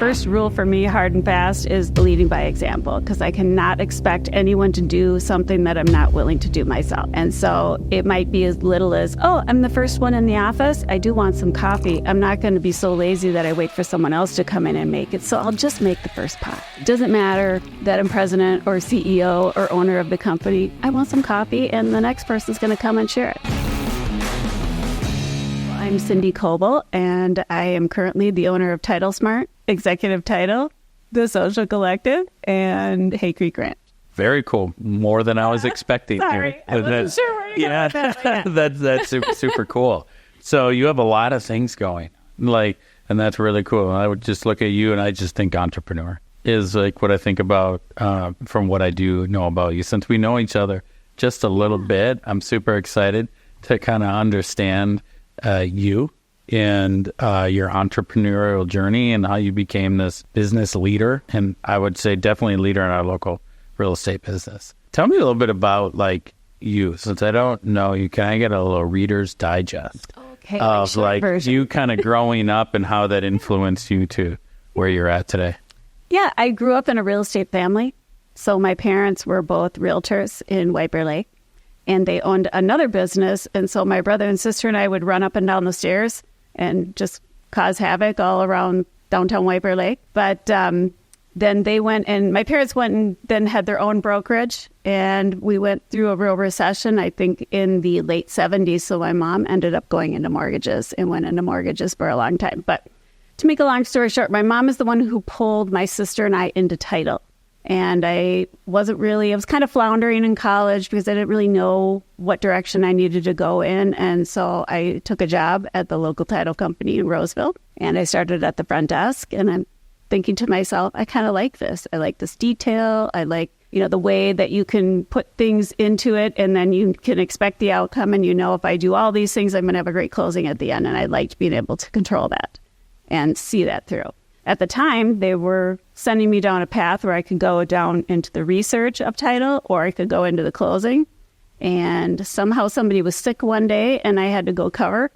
first rule for me, hard and fast, is leading by example, because I cannot expect anyone to do something that I'm not willing to do myself. And so it might be as little as, oh, I'm the first one in the office. I do want some coffee. I'm not going to be so lazy that I wait for someone else to come in and make it. So I'll just make the first pot. It doesn't matter that I'm president or CEO or owner of the company. I want some coffee, and the next person's going to come and share it. I'm Cindy Koebele, and I am currently the owner of TitleSmart, Executive Title, The Social Collective, and Hay Creek Ranch. Very cool. More than I was expecting. Sorry, I wasn't sure where you were going with that. That's super cool. So you have a lot of things going, and that's really cool. I would just look at you, and I just think entrepreneur is like what I think about from what I do know about you. Since we know each other just a little bit, I'm super excited to kind of understand you and your entrepreneurial journey and how you became this business leader. And I would say definitely a leader in our local real estate business. Tell me a little bit about you. Since I don't know you, can I get a little Reader's Digest of you kind of growing up and how that influenced you to where you're at today? Yeah, I grew up in a real estate family. So my parents were both realtors in White Bear Lake. And they owned another business. And so my brother and sister and I would run up and down the stairs and just cause havoc all around downtown White Bear Lake. But then they went, and my parents went and then had their own brokerage. And we went through a real recession, I think, in the late 70s. So my mom ended up going into mortgages and went into mortgages for a long time. But to make a long story short, my mom is the one who pulled my sister and I into title. And I was kind of floundering in college because I didn't really know what direction I needed to go in. And so I took a job at the local title company in Roseville, and I started at the front desk. And I'm thinking to myself, I kind of like this. I like this detail. I like, the way that you can put things into it and then you can expect the outcome. And if I do all these things, I'm going to have a great closing at the end. And I liked being able to control that and see that through. At the time, they were sending me down a path where I could go down into the research of title, or I could go into the closing. And somehow somebody was sick one day and I had to go cover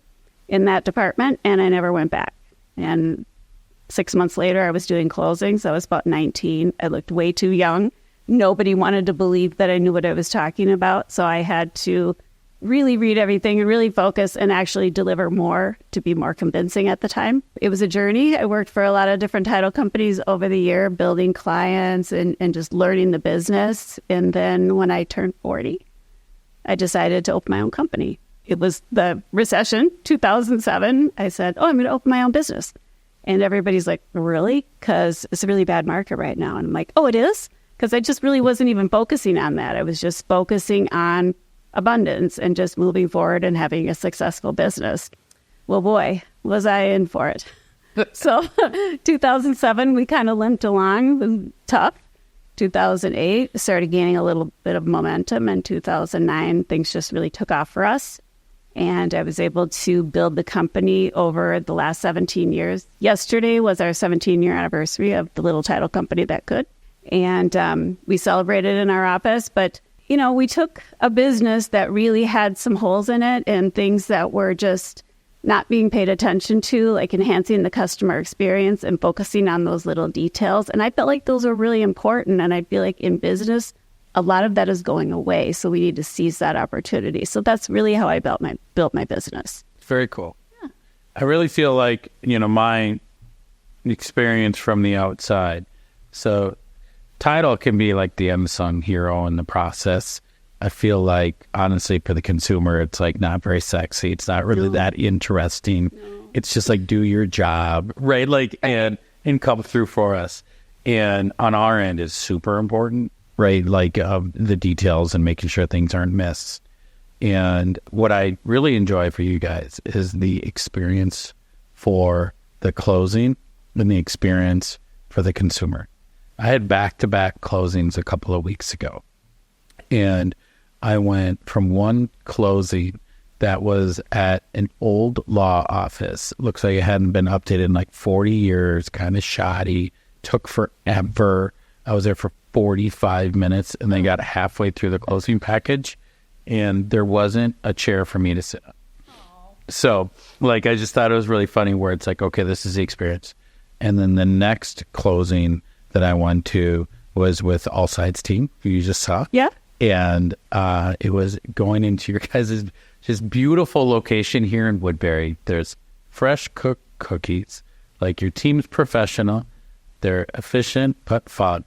in that department, and I never went back. And 6 months later, I was doing closings. I was about 19. I looked way too young. Nobody wanted to believe that I knew what I was talking about. So I had to really read everything and really focus and actually deliver more to be more convincing at the time. It was a journey. I worked for a lot of different title companies over the year, building clients and just learning the business. And then when I turned 40, I decided to open my own company. It was the recession, 2007. I said, I'm going to open my own business. And everybody's like, really? Because it's a really bad market right now. And I'm like, oh, it is? Because I just really wasn't even focusing on that. I was just focusing on abundance and just moving forward and having a successful business. Well, boy, was I in for it. So 2007, we kind of limped along. It was tough. 2008, started gaining a little bit of momentum. And 2009, things just really took off for us. And I was able to build the company over the last 17 years. Yesterday was our 17-year anniversary of the little title company that could. And we celebrated in our office, but we took a business that really had some holes in it and things that were just not being paid attention to, like enhancing the customer experience and focusing on those little details. And I felt like those were really important. And I feel like in business, a lot of that is going away. So we need to seize that opportunity. So that's really how I built my business. Very cool. Yeah. I really feel like, my experience from the outside. So title can be like the unsung hero in the process. I feel like, honestly, for the consumer, it's like not very sexy. It's not really that interesting. No. It's just like, do your job, right? And come through for us. And on our end is super important, right? The details and making sure things aren't missed. And what I really enjoy for you guys is the experience for the closing and the experience for the consumer. I had back-to-back closings a couple of weeks ago, and I went from one closing that was at an old law office. Looks like it hadn't been updated in 40 years, kind of shoddy, took forever. I was there for 45 minutes, and they got halfway through the closing package, and there wasn't a chair for me to sit on. So, I just thought it was really funny where it's like, okay, this is the experience. And then the next closing that I went to was with All Sides Team, who you just saw. Yeah. And it was going into your guys' just beautiful location here in Woodbury. There's fresh cooked cookies. Like, your team's professional. They're efficient but fun,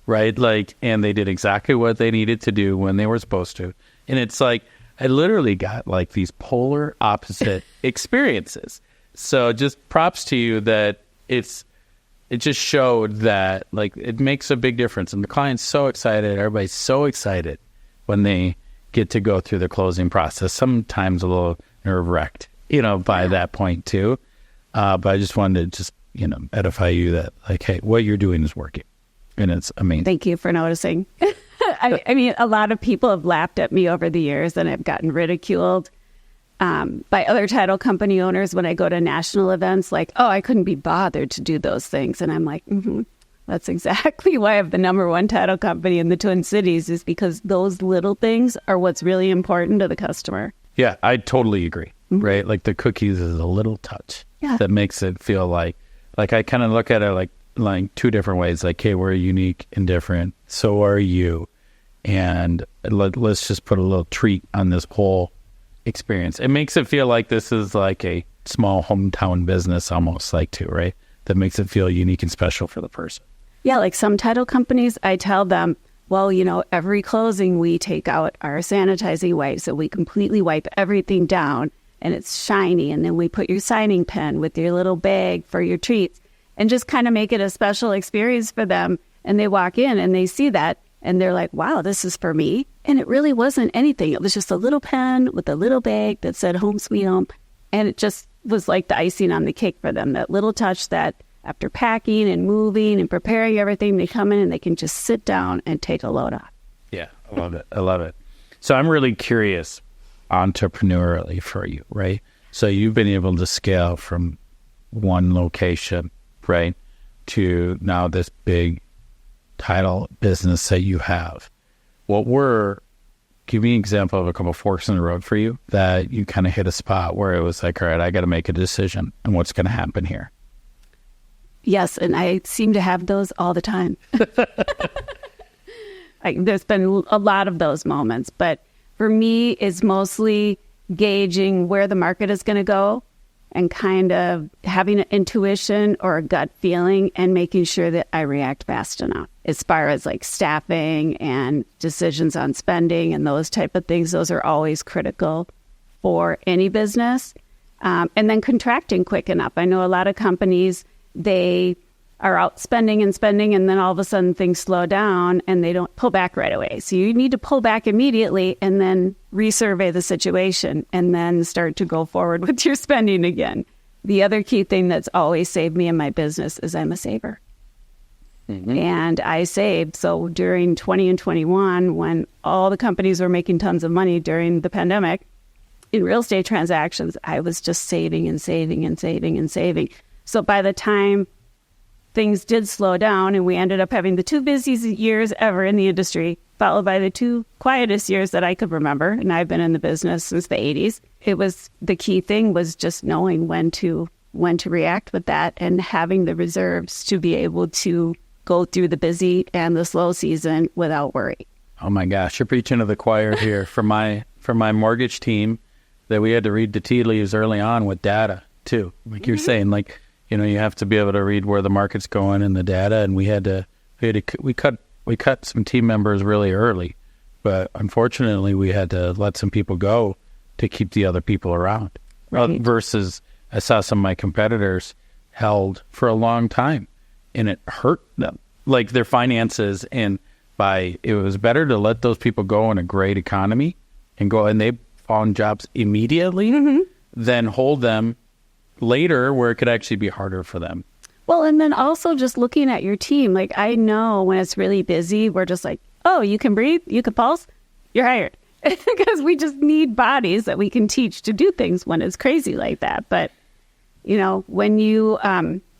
right? Like, and they did exactly what they needed to do when they were supposed to. And it's like, I literally got like these polar opposite experiences. So just props to you that it just showed that, like, it makes a big difference. And the client's so excited. Everybody's so excited when they get to go through the closing process. Sometimes a little nerve-wracked, by that point too. But I just wanted to just, edify you that, like, hey, what you're doing is working. And it's amazing. Thank you for noticing. I mean, a lot of people have laughed at me over the years, and I've gotten ridiculed by other title company owners when I go to national events, like, oh, I couldn't be bothered to do those things. And I'm like, that's exactly why I have the #1 title company in the Twin Cities, is because those little things are what's really important to the customer. Yeah, I totally agree, right? Like, the cookies is a little touch that makes it feel like I kind of look at it like two different ways. Like, hey, we're unique and different. So are you. And let's just put a little treat on this whole experience. It makes it feel like this is like a small hometown business, almost like, too, right? That makes it feel unique and special for the person. Yeah, like some title companies, I tell them, well, every closing we take out our sanitizing wipes, so we completely wipe everything down and it's shiny. And then we put your signing pen with your little bag for your treats, and just kind of make it a special experience for them. And they walk in and they see that and they're like, wow, this is for me. And it really wasn't anything. It was just a little pen with a little bag that said Home Sweet Home. And it just was like the icing on the cake for them, that little touch that after packing and moving and preparing everything, they come in and they can just sit down and take a load off. Yeah, I love it. I love it. So I'm really curious entrepreneurially for you, right? So you've been able to scale from one location, right, to now this big title business that you have. Give me an example of a couple forks in the road for you that you kind of hit a spot where it was like, all right, I got to make a decision on what's going to happen here. Yes, and I seem to have those all the time. There's been a lot of those moments, but for me, it's mostly gauging where the market is going to go and kind of having an intuition or a gut feeling and making sure that I react fast enough. As far as like staffing and decisions on spending and those type of things, those are always critical for any business. And then contracting quick enough. I know a lot of companies, they are out spending, and then all of a sudden things slow down and they don't pull back right away. So you need to pull back immediately and then resurvey the situation and then start to go forward with your spending again. The other key thing that's always saved me in my business is I'm a saver. And I saved. So during 20 and 21, when all the companies were making tons of money during the pandemic, in real estate transactions, I was just saving and saving and saving and saving. So by the time things did slow down and we ended up having the 2 busiest years ever in the industry, followed by the 2 quietest years that I could remember, and I've been in the business since the 80s, the key thing was just knowing when to react with that and having the reserves to be able to go through the busy and the slow season without worry. Oh my gosh, you're preaching to the choir here. For my mortgage team, that we had to read the tea leaves early on with data too. Like you're saying, like, you have to be able to read where the market's going in the data, and we cut some team members really early, but unfortunately we had to let some people go to keep the other people around. Right. Versus I saw some of my competitors held for a long time, and it hurt them, like their finances. And it was better to let those people go in a great economy and they found jobs immediately than hold them later where it could actually be harder for them. Well, and then also just looking at your team, like I know when it's really busy, we're just like, oh, you can breathe, you can pulse, you're hired. Because we just need bodies that we can teach to do things when it's crazy like that. But, when you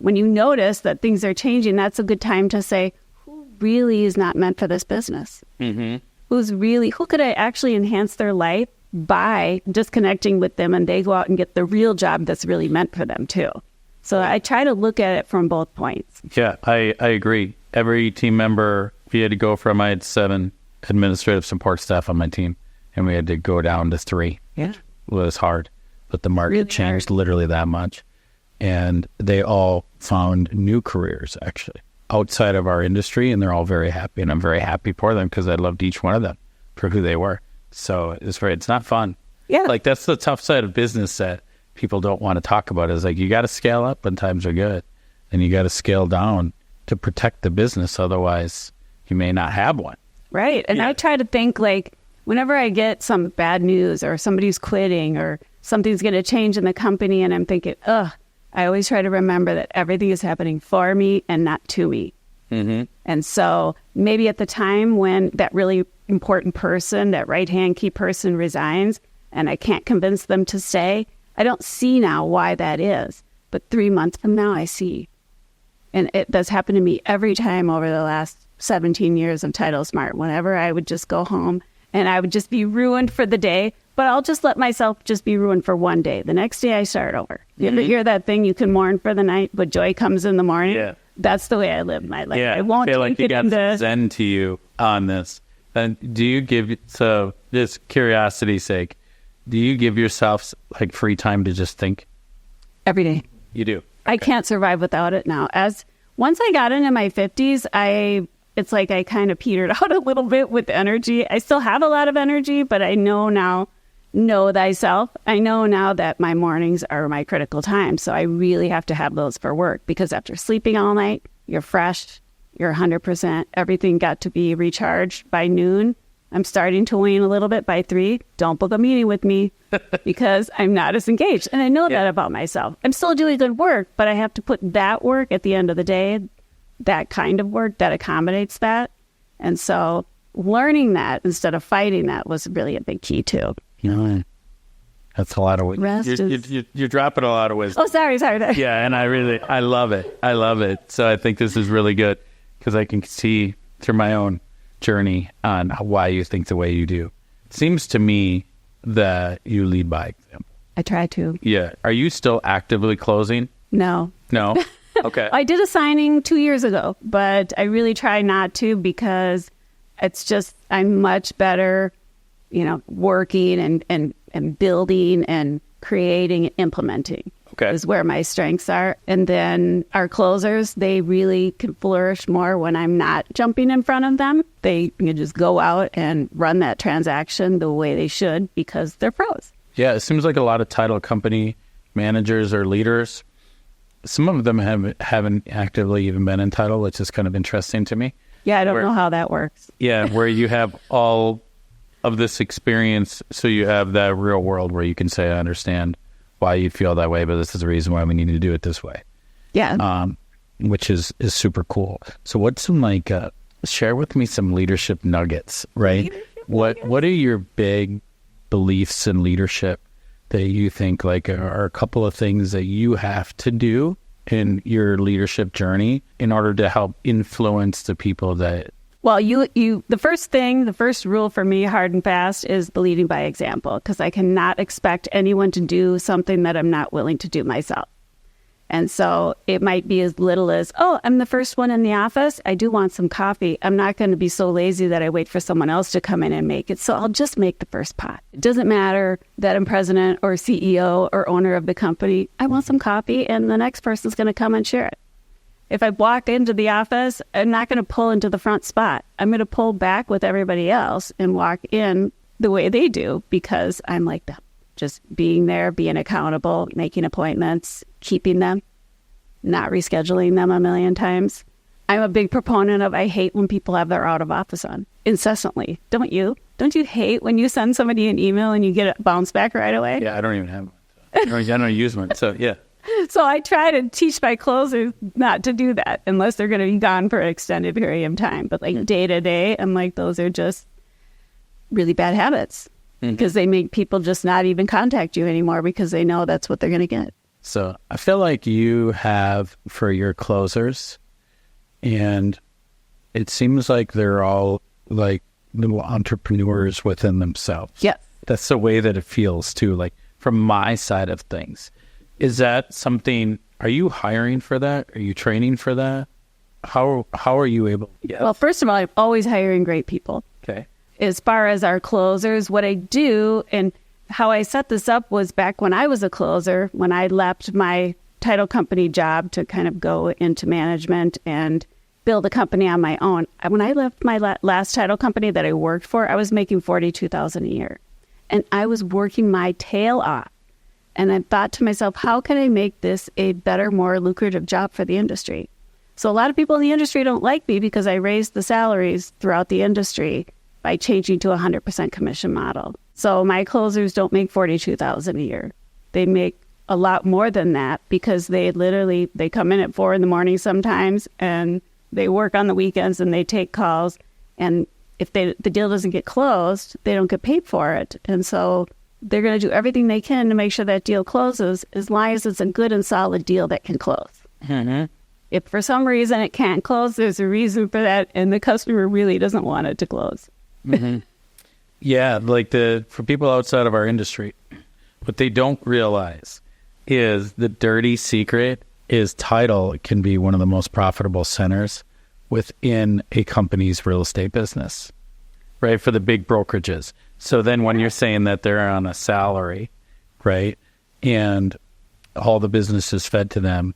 notice that things are changing, that's a good time to say, who really is not meant for this business? Who could I actually enhance their life by just connecting with them, and they go out and get the real job that's really meant for them too. So I try to look at it from both points. Yeah, I agree. Every team member, we had to go from, I had 7 administrative support staff on my team, and we had to go down to 3. Yeah. It was hard, but the market Really changed hard. literally that much. And they all found new careers, actually, outside of our industry, and they're all very happy. And I'm very happy for them because I loved each one of them for who they were. So it's not fun. Yeah. Like, that's the tough side of business that people don't want to talk about, is like, you got to scale up when times are good, and you got to scale down to protect the business. Otherwise, you may not have one. Right. And I try to think, like, whenever I get some bad news or somebody's quitting or something's going to change in the company and I'm thinking, I always try to remember that everything is happening for me and not to me. Mm-hmm. And so maybe at the time when that really important person, that right-hand key person, resigns and I can't convince them to stay, I don't see now why that is. But 3 months from now, I see. And it does happen to me every time over the last 17 years of TitleSmart. Whenever I would just go home and I would just be ruined for the day, but I'll just let myself just be ruined for one day. The next day I start over. You ever hear that thing, you can mourn for the night, but joy comes in the morning? Yeah. That's the way I live my life. Yeah, I won't feel like take you it got into... some zen to you on this. And do you give, so just curiosity's sake, do you give yourself like free time to just think? Every day. You do? I can't survive without it now. Once I got into my 50s, it's like I kind of petered out a little bit with energy. I still have a lot of energy, but I know now, know thyself. I know now that my mornings are my critical time. So I really have to have those for work, because after sleeping all night, you're fresh, you're 100%. Everything got to be recharged by noon. I'm starting to wane a little bit by 3. Don't book a meeting with me because I'm not as engaged. And I know that about myself. I'm still doing good work, but I have to put that work at the end of the day, that kind of work that accommodates that. And so learning that instead of fighting that was really a big key too. That's a lot of wisdom. You're dropping a lot of wisdom. Oh, sorry. Yeah, and I love it. I love it. So I think this is really good because I can see through my own journey on why you think the way you do. It seems to me that you lead by example. I try to. Yeah. Are you still actively closing? No. Okay. I did a signing 2 years ago, but I really try not to, because it's just, I'm much better, working and building and creating and implementing. Okay. Is where my strengths are. And then our closers, they really can flourish more when I'm not jumping in front of them. They can just go out and run that transaction the way they should because they're pros. Yeah, it seems like a lot of title company managers or leaders, some of them haven't actively even been in title, which is kind of interesting to me. Yeah, I don't know how that works. Yeah, where you have all of this experience, so you have that real world where you can say, I understand why you feel that way, but this is the reason why we need to do it this way. Yeah. Which is super cool. So what's some share with me some leadership nuggets, right? What are your big beliefs in leadership that you think are a couple of things that you have to do in your leadership journey in order to help influence the people that... Well, the first rule for me, hard and fast, is the leading by example, because I cannot expect anyone to do something that I'm not willing to do myself. And so it might be as little as, I'm the first one in the office. I do want some coffee. I'm not going to be so lazy that I wait for someone else to come in and make it. So I'll just make the first pot. It doesn't matter that I'm president or CEO or owner of the company. I want some coffee, and the next person's going to come and share it. If I walk into the office, I'm not going to pull into the front spot. I'm going to pull back with everybody else and walk in the way they do, because I'm like them. Just being there, being accountable, making appointments, keeping them, not rescheduling them a million times. I'm a big proponent of, I hate when people have their out of office on incessantly. Don't you? Don't you hate when you send somebody an email and you get a bounce back right away? Yeah, I don't even have one. I don't use one. So, yeah. So I try to teach my closers not to do that unless they're going to be gone for an extended period of time. But day to day, I'm like, those are just really bad habits, because they make people just not even contact you anymore because they know that's what they're going to get. So I feel like you have for your closers, and it seems like they're all like little entrepreneurs within themselves. Yeah. That's the way that it feels too, like from my side of things. Is that something Are you hiring for that? Are you training for that? How are you able? Yes. Well, first of all, I'm always hiring great people. Okay. As far as our closers, what I do and how I set this up was back when I was a closer, when I left my title company job to kind of go into management and build a company on my own. When I left my last title company that I worked for, I was making $42,000 a year. And I was working my tail off. And I thought to myself, how can I make this a better, more lucrative job for the industry? So a lot of people in the industry don't like me because I raised the salaries throughout the industry by changing to a 100% commission model. So my closers don't make $42,000 a year. They make a lot more than that because they come in at 4 a.m. sometimes and they work on the weekends and they take calls. And if the deal doesn't get closed, they don't get paid for it. And so they're going to do everything they can to make sure that deal closes as long as it's a good and solid deal that can close. Mm-hmm. If for some reason it can't close, there's a reason for that, and the customer really doesn't want it to close. Mm-hmm. Yeah, like for people outside of our industry, what they don't realize is the dirty secret is title can be one of the most profitable centers within a company's real estate business, right? For the big brokerages. So then when you're saying that they're on a salary, right, and all the business is fed to them,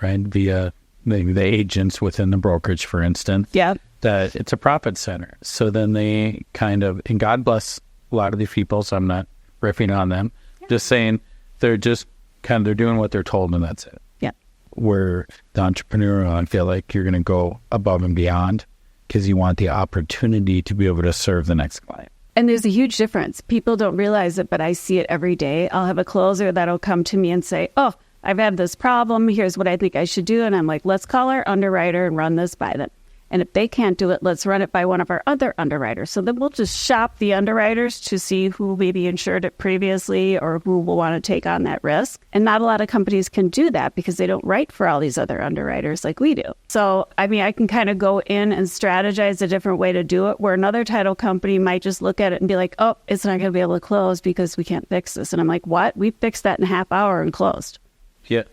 right, via maybe the agents within the brokerage, for instance, yeah, that it's a profit center. So then they kind of, and God bless a lot of these people, so I'm not riffing on them, just saying they're just kind of, they're doing what they're told and that's it. Yeah. Where the entrepreneur, I feel like you're going to go above and beyond because you want the opportunity to be able to serve the next client. And there's a huge difference. People don't realize it, but I see it every day. I'll have a closer that'll come to me and say, oh, I've had this problem. Here's what I think I should do. And I'm like, let's call our underwriter and run this by them. And if they can't do it, let's run it by one of our other underwriters. So then we'll just shop the underwriters to see who maybe insured it previously or who will want to take on that risk. And not a lot of companies can do that because they don't write for all these other underwriters like we do. So, I mean, I can kind of go in and strategize a different way to do it where another title company might just look at it and be like, oh, it's not going to be able to close because we can't fix this. And I'm like, what? We fixed that in a half hour and closed. Yeah.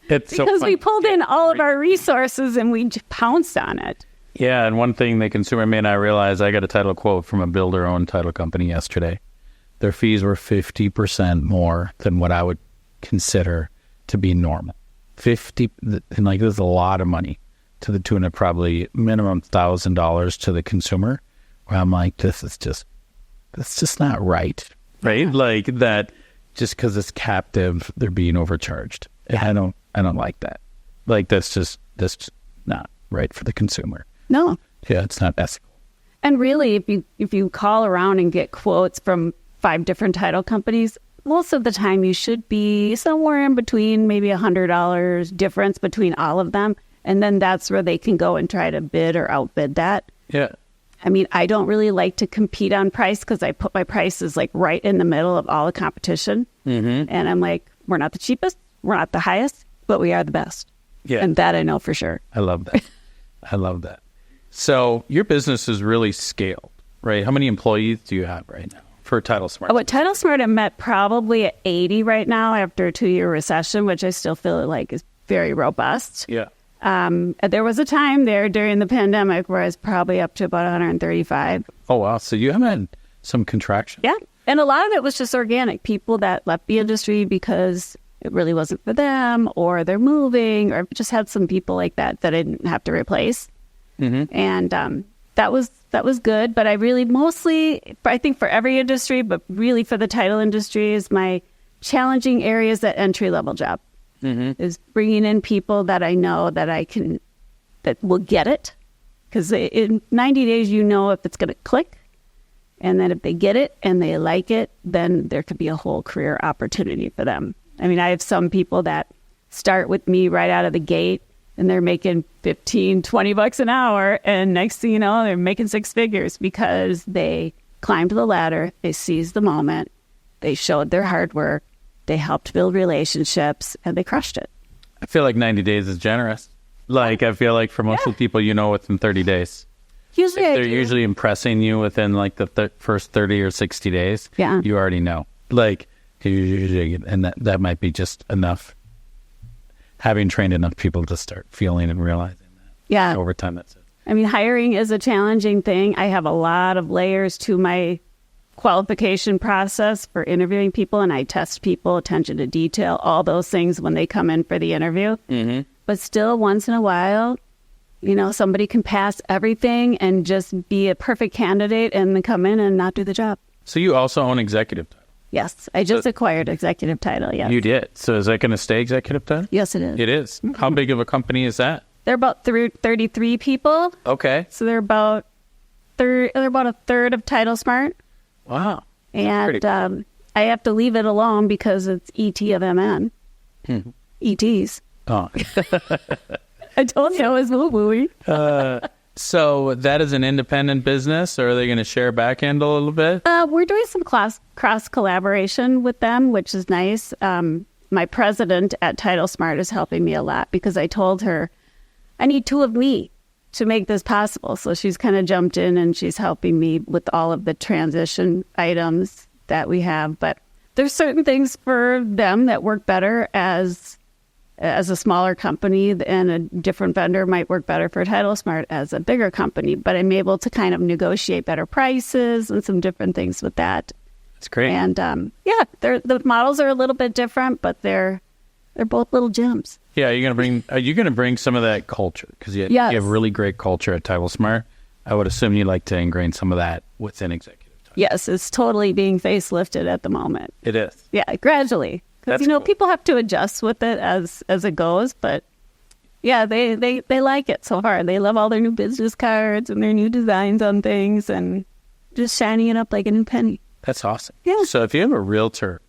It's because we pulled in all of our resources and we pounced on it. Yeah, and one thing the consumer may not realize, I got a title quote from a builder-owned title company yesterday. Their fees were 50% more than what I would consider to be normal. 50, and like this is a lot of money to the tune of probably minimum $1,000 to the consumer. Where I'm like, that's just not right, right? Yeah. Like that, just because it's captive, they're being overcharged. And I don't like that. Like that's just not right for the consumer. No. Yeah, it's not ethical. And really, if you call around and get quotes from 5 different title companies, most of the time you should be somewhere in between maybe $100 difference between all of them. And then that's where they can go and try to bid or outbid that. Yeah. I mean, I don't really like to compete on price because I put my prices like right in the middle of all the competition. Mm-hmm. And I'm like, we're not the cheapest. We're not the highest, but we are the best. Yeah. And that I know for sure. I love that. I love that. So your business is really scaled, right? How many employees do you have right now for TitleSmart? Oh, at TitleSmart, I'm at probably at 80 right now after a 2-year recession, which I still feel like is very robust. Yeah. There was a time there during the pandemic where I was probably up to about 135. Oh, wow. So you haven't had some contraction? Yeah. And a lot of it was just organic. People that left the industry because it really wasn't for them, or they're moving, or just had some people like that I didn't have to replace. Mm-hmm. And that was good. But I really mostly, I think for every industry, but really for the title industry, is my challenging areas that entry-level job. Mm-hmm. Is bringing in people that I know that will get it. Because in 90 days, you know if it's going to click. And then if they get it and they like it, then there could be a whole career opportunity for them. I mean, I have some people that start with me right out of the gate and they're making $15, $20 an hour. And next thing you know, they're making 6 figures because they climbed the ladder, they seized the moment, they showed their hard work, they helped build relationships, and they crushed it. I feel like 90 days is generous. Like, I feel like for most of the people, you know, within 30 days. Usually if they're usually impressing you within like the first 30 or 60 days, you already know. Like, usually, and that might be just enough. having trained enough people to start feeling and realizing that. Yeah. Over time, that's it. I mean, hiring is a challenging thing. I have a lot of layers to my qualification process for interviewing people, and I test people, attention to detail, all those things when they come in for the interview. Mm-hmm. But still, once in a while, somebody can pass everything and just be a perfect candidate and then come in and not do the job. So you also own executive title? Yes, I just acquired executive title, yes. You did? So is that going to stay executive title? Yes, it is. It is? Mm-hmm. How big of a company is that? They're about 33 people. Okay. So they're about a third of TitleSmart. Wow. And I have to leave it alone because it's ET of MN. ETs. Oh. I told you I was woo-wooey. So that is an independent business, or are they going to share back end a little bit? We're doing some cross collaboration with them, which is nice. My president at TitleSmart is helping me a lot because I told her I need two of me to make this possible. So she's kind of jumped in and she's helping me with all of the transition items that we have. But there's certain things for them that work better as a smaller company, and a different vendor might work better for TitleSmart as a bigger company. But I'm able to kind of negotiate better prices and some different things with that. That's great. And the models are a little bit different, but they're both little gems. Yeah, are you going to bring some of that culture? Because you have really great culture at TitleSmart. I would assume you like to ingrain some of that within executive title. Yes, it's totally being facelifted at the moment. It is. Yeah, gradually. Because, cool. People have to adjust with it as it goes. But, yeah, they like it so far. They love all their new business cards and their new designs on things and just shining it up like a new penny. That's awesome. Yeah. So if you have a realtor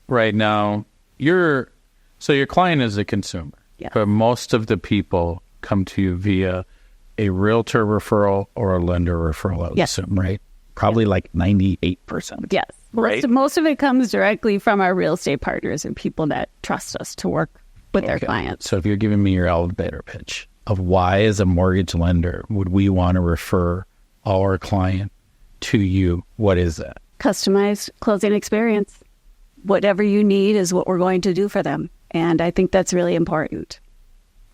right now, your client is a consumer. Yeah. But most of the people come to you via a realtor referral or a lender referral, I would assume, right? Probably like 98%. Yes. Right? Most of it comes directly from our real estate partners and people that trust us to work with their clients. So if you're giving me your elevator pitch of why, as a mortgage lender, would we want to refer our client to you, what is that? Customized closing experience. Whatever you need is what we're going to do for them. And I think that's really important.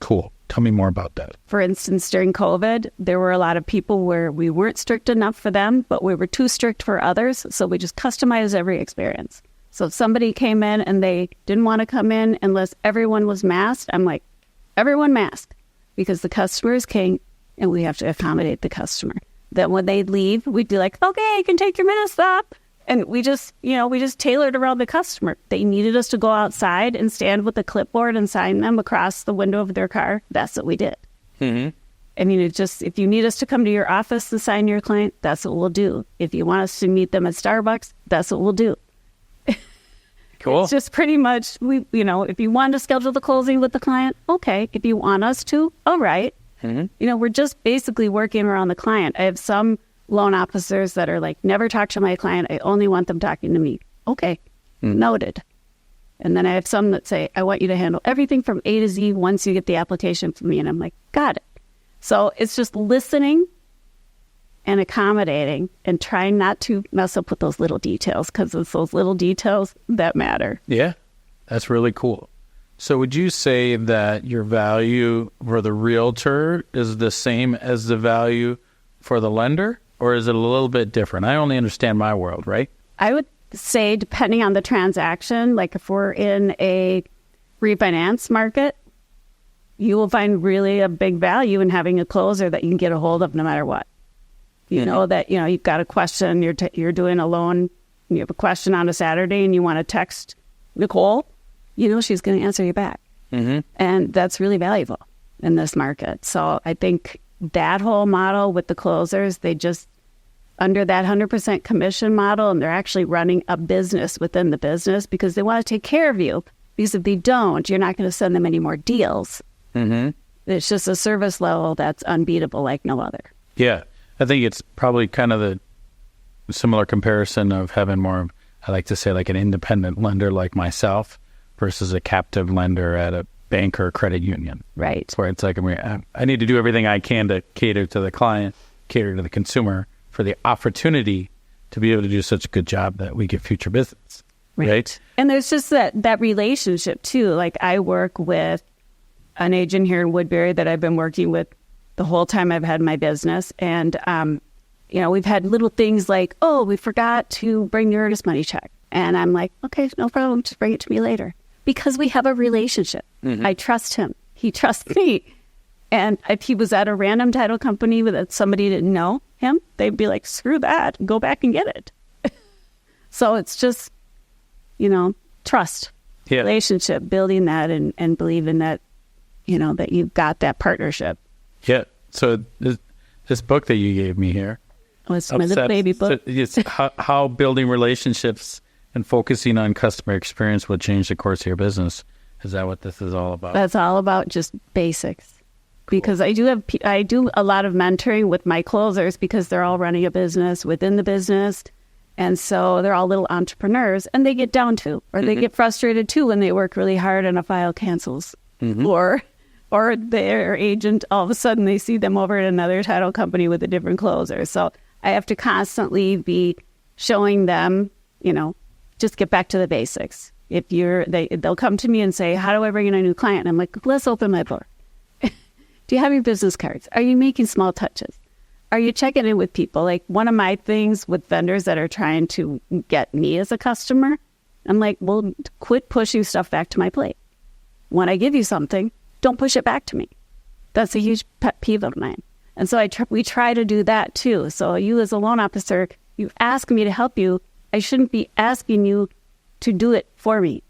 Cool. Tell me more about that. For instance, during COVID, there were a lot of people where we weren't strict enough for them, but we were too strict for others. So we just customized every experience. So if somebody came in and they didn't want to come in unless everyone was masked, I'm like, everyone masked, because the customer is king and we have to accommodate the customer. Then when they leave, we'd be like, okay, you can take your mask off. And we just tailored around the customer. They needed us to go outside and stand with a clipboard and sign them across the window of their car. That's what we did. Mm-hmm. I mean, if you need us to come to your office to sign your client, that's what we'll do. If you want us to meet them at Starbucks, that's what we'll do. Cool. It's just pretty much, if you want to schedule the closing with the client, okay. If you want us to, all right. Mm-hmm. We're just basically working around the client. I have some loan officers that are like, never talk to my client. I only want them talking to me. Okay, noted. And then I have some that say, I want you to handle everything from A to Z once you get the application from me. And I'm like, got it. So it's just listening and accommodating and trying not to mess up with those little details, because it's those little details that matter. Yeah, that's really cool. So would you say that your value for the realtor is the same as the value for the lender? Or is it a little bit different? I only understand my world, right? I would say, depending on the transaction, like if we're in a refinance market, you will find really a big value in having a closer that you can get a hold of no matter what. You know that, you've got a question, you're doing a loan, and you have a question on a Saturday and you want to text Nicole, she's going to answer you back. Mm-hmm. And that's really valuable in this market. So I think that whole model with the closers, they just under that 100% commission model, and they're actually running a business within the business because they want to take care of you. Because if they don't, you're not going to send them any more deals. Mm-hmm. It's just a service level that's unbeatable like no other. Yeah. I think it's probably kind of the similar comparison of having more, I like to say, like an independent lender like myself versus a captive lender at a bank or credit union. Right. Where it's like, I need to do everything I can to cater to the client, cater to the consumer for the opportunity to be able to do such a good job that we get future business. Right. And there's just that relationship too. Like I work with an agent here in Woodbury that I've been working with the whole time I've had my business. And, we've had little things like, oh, we forgot to bring the earnest money check. And I'm like, okay, no problem. Just bring it to me later. Because we have a relationship. I trust him. He trusts me. And if he was at a random title company that somebody didn't know him, they'd be like, screw that. Go back and get it. So it's just, trust, relationship, building that and believing that, that you've got that partnership. Yeah. So this book that you gave me here was my little baby book. So it's how building relationships and focusing on customer experience will change the course of your business. Is that what this is all about? That's all about just basics. Cool. Because I do a lot of mentoring with my closers because they're all running a business within the business. And so they're all little entrepreneurs and they get down to, or they get frustrated too when they work really hard and a file cancels or their agent, all of a sudden they see them over at another title company with a different closer. So I have to constantly be showing them, just get back to the basics. If they'll come to me and say, how do I bring in a new client? And I'm like, let's open my book. Do you have your business cards? Are you making small touches? Are you checking in with people? Like one of my things with vendors that are trying to get me as a customer, I'm like, well, quit pushing stuff back to my plate. When I give you something, don't push it back to me. That's a huge pet peeve of mine. And so we try to do that too. So you as a loan officer, you ask me to help you. I shouldn't be asking you to do it for me.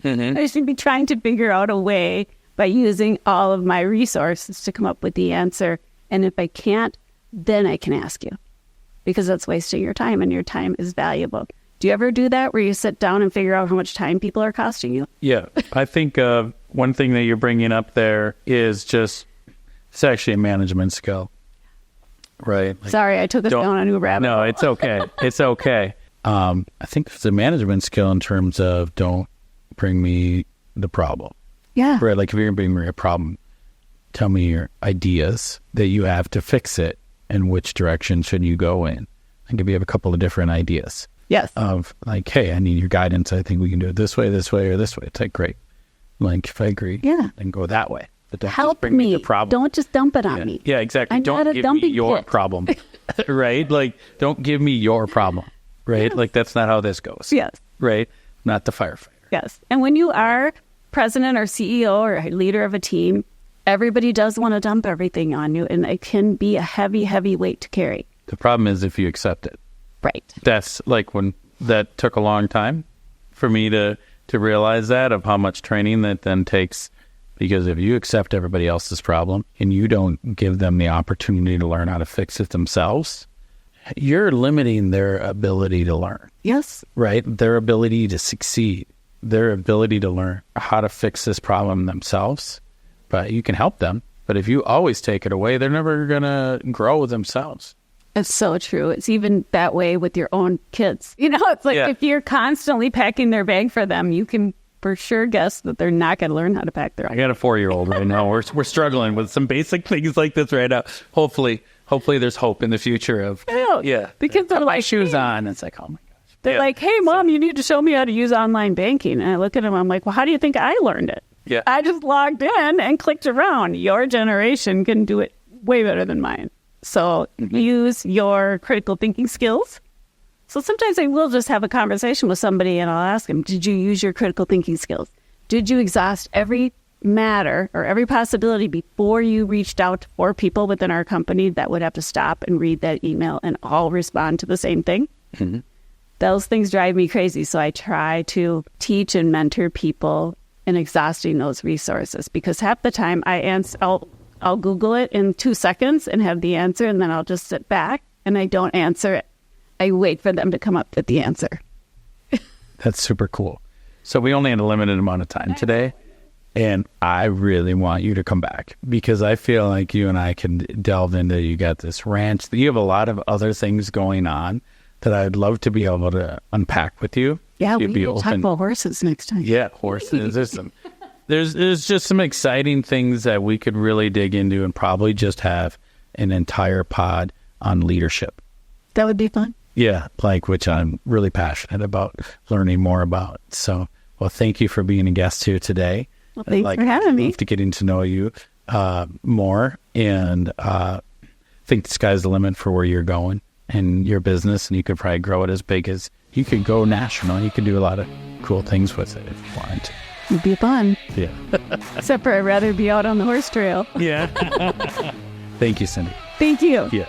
I should be trying to figure out a way by using all of my resources to come up with the answer. And if I can't, then I can ask you, because that's wasting your time and your time is valuable. Do you ever do that where you sit down and figure out how much time people are costing you? Yeah. I think one thing that you're bringing up there is it's actually a management skill, right? Like, sorry, I took us down a new rabbit hole. No, it's okay. It's okay. I think it's a management skill in terms of don't bring me the problem. Yeah. Right. Like if you're going to bring me a problem, tell me your ideas that you have to fix it and which direction should you go in. I give you a couple of different ideas. Yes. Of like, hey, I need your guidance. I think we can do it this way, or this way. It's like, great. Like if I agree, then go that way. But don't help just bring me the problem. Don't just dump it on me. Yeah, exactly. Don't give me your problem. Right? Like, don't give me your problem. Right? Yes. Like, that's not how this goes. Yes. Right? Not the firefighter. Yes. And when you are president or CEO or leader of a team, everybody does want to dump everything on you, and it can be a heavy, heavy weight to carry. The problem is if you accept it. Right. That's like when that took a long time for me to realize that, of how much training that then takes. Because if you accept everybody else's problem and you don't give them the opportunity to learn how to fix it themselves, you're limiting their ability to learn. Yes. Right? Their ability to succeed, their ability to learn how to fix this problem themselves. But you can help them. But if you always take it away, they're never going to grow themselves. It's so true. It's even that way with your own kids. It's like if you're constantly packing their bag for them, you can for sure guess that they're not going to learn how to pack their own. I got a 4-year-old right now. We're struggling with some basic things like this right now. Hopefully there's hope in the future of, the kids are put my like, shoes on. It's like, oh my gosh. They're like, hey, Mom, you need to show me how to use online banking. And I look at them, I'm like, well, how do you think I learned it? Yeah. I just logged in and clicked around. Your generation can do it way better than mine. So use your critical thinking skills. So sometimes I will just have a conversation with somebody and I'll ask them, did you use your critical thinking skills? Did you exhaust every matter or every possibility before you reached out to 4 people within our company that would have to stop and read that email and all respond to the same thing? Mm-hmm. Those things drive me crazy. So I try to teach and mentor people in exhausting those resources, because half the time I'll Google it in 2 seconds and have the answer, and then I'll just sit back and I don't answer it. I wait for them to come up with the answer. That's super cool. So we only had a limited amount of time today, and I really want you to come back, because I feel like you and I can delve into, you got this ranch, you have a lot of other things going on that I'd love to be able to unpack with you. Yeah, we can talk about horses next time. Yeah, horses. There's just some exciting things that we could really dig into, and probably just have an entire pod on leadership. That would be fun. Yeah, which I'm really passionate about learning more about. So, well, thank you for being a guest here today. Well, thanks for having me. To getting to know you more, and I think the sky's the limit for where you're going and your business, and you could probably grow it as big as you could go national. You could do a lot of cool things with it if you wanted to. It'd be fun. Yeah. Except for I'd rather be out on the horse trail. Yeah. Thank you, Cindy. Thank you. Yeah.